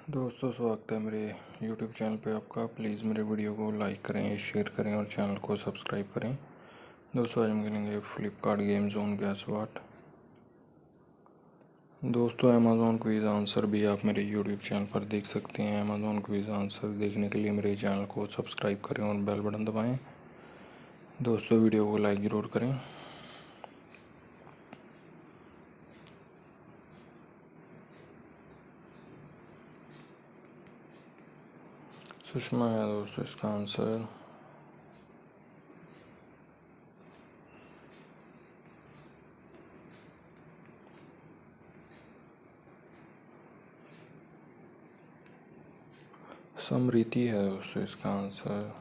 दोस्तों, स्वागत है मेरे YouTube चैनल पे आपका। प्लीज़ मेरे वीडियो को लाइक करें, शेयर करें और चैनल को सब्सक्राइब करें। दोस्तों, आज हम खेलेंगे फ्लिपकार्ट गेम जोन गैस वाट। दोस्तों, अमेज़ॉन क्विज़ आंसर भी आप मेरे YouTube चैनल पर देख सकते हैं। अमेज़ॉन क्विज़ आंसर देखने के लिए मेरे चैनल को सब्सक्राइब करें और बेल बटन दबाएँ। दोस्तों, वीडियो को लाइक ज़रूर करें। सुषमा है दोस्तों इसका आंसर। समृति है दोस्तों इसका आंसर।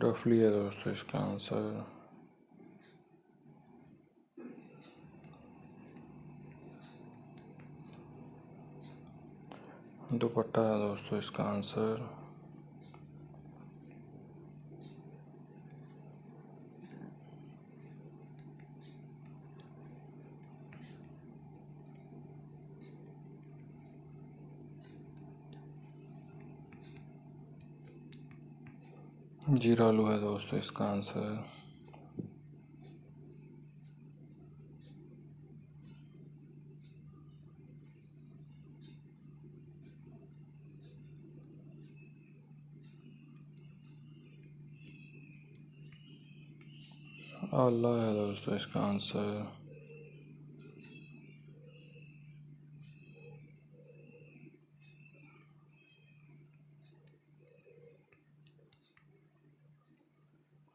रफली है दोस्तों इसका आंसर। दुपट्टा है दोस्तों इसका आंसर। जीरालू है दोस्तों इसका आंसर। आला है दोस्तों इसका आंसर।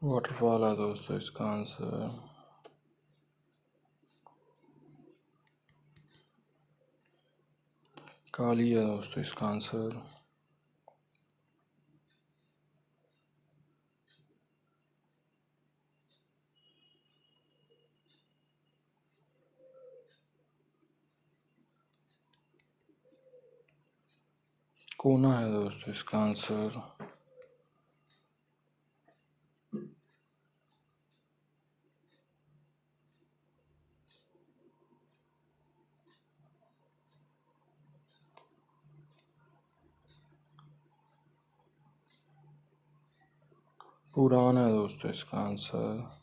वाटरफॉल है दोस्तों इसका आंसर। काली है दोस्तों इसका आंसर। कोना है दोस्तों इसका आंसर। पुरान है दोस्तों इसका आंसर।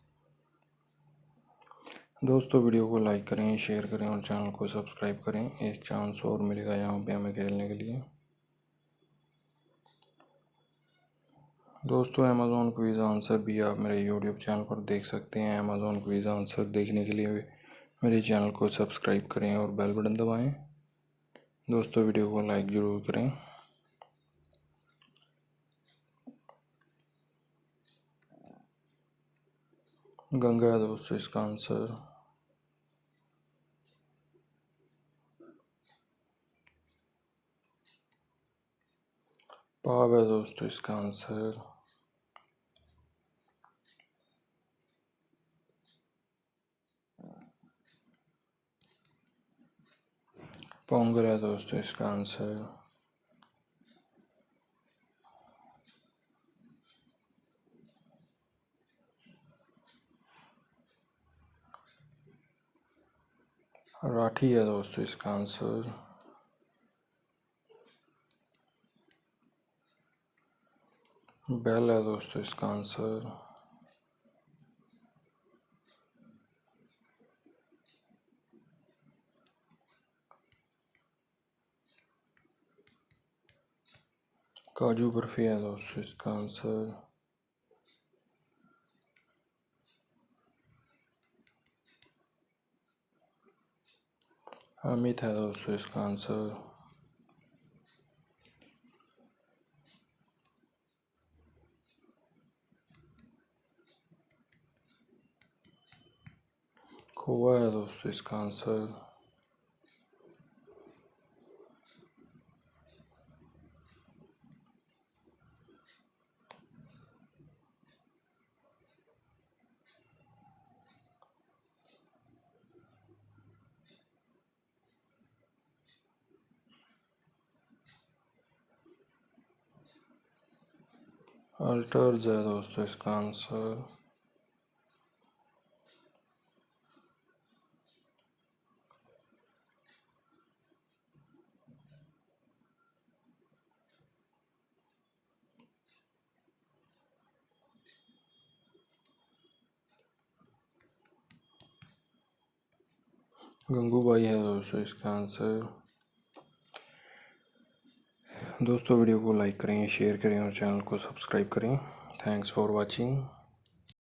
दोस्तों, वीडियो को लाइक करें, शेयर करें और चैनल को सब्सक्राइब करें। एक चांस और मिलेगा यहाँ पे हमें खेलने के लिए। दोस्तों, अमेज़ॉन क्विज़ आंसर भी आप मेरे YouTube चैनल पर देख सकते हैं। अमेज़ॉन क्विज़ आंसर देखने के लिए मेरे चैनल को सब्सक्राइब करें और बेल बटन दबाएं। दोस्तों, वीडियो को लाइक ज़रूर करें। गंगा है दोस्तों इसका आंसर। पाव है दोस्तों इसका आंसर। पोंगल है दोस्तों इसका आंसर। राठी है दोस्तों इसका आंसर। बैल है दोस्तों इसका आंसर। काजू बर्फी है दोस्तों इसका आंसर। अमित है दोस्तों इसका आंसर। खोवा है दोस्तों इसका आंसर। अल्टर्स है दोस्तों इसका आंसर। गंगूबाई है दोस्तों इसका आंसर। दोस्तों वीडियो को लाइक करें, शेयर करें और चैनल को सब्सक्राइब करें। Thanks for watching.